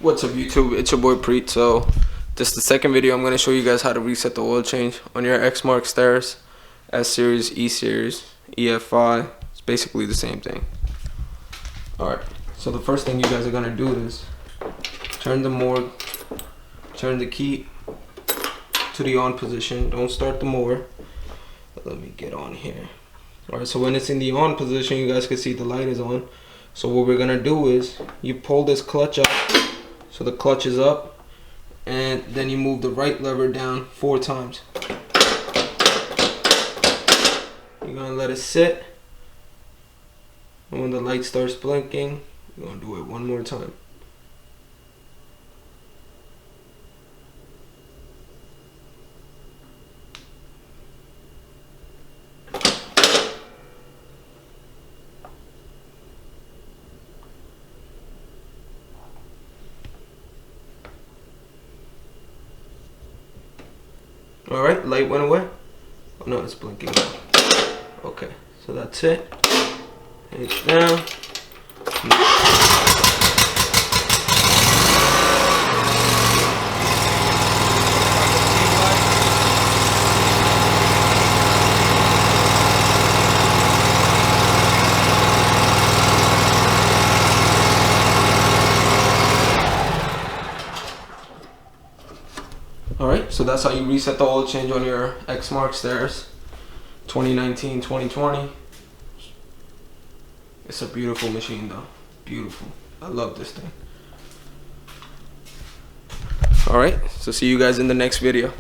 What's up YouTube, it's your boy Preet. So this is the second video. I'm going to show you guys how to reset the oil change on your Exmark Staris S series, E series, EF5. It's basically the same thing. Alright, so the first thing you guys are going to do is turn the key to the on position. Don't start the mower. Let me get on here. Alright, so when it's in the on position, you guys can see the light is on. So what we're going to do is you pull this clutch up. So the clutch is up, and then you move the right lever down 4 times. You're gonna let it sit, and when the light starts blinking, you're gonna do it one more time. Alright, light went away. Oh no, it's blinking now. Okay, so that's it. It's down. Alright, so that's how you reset the oil change on your Exmark Staris 2019-2020. It's a beautiful machine though. Beautiful. I love this thing. Alright, so see you guys in the next video.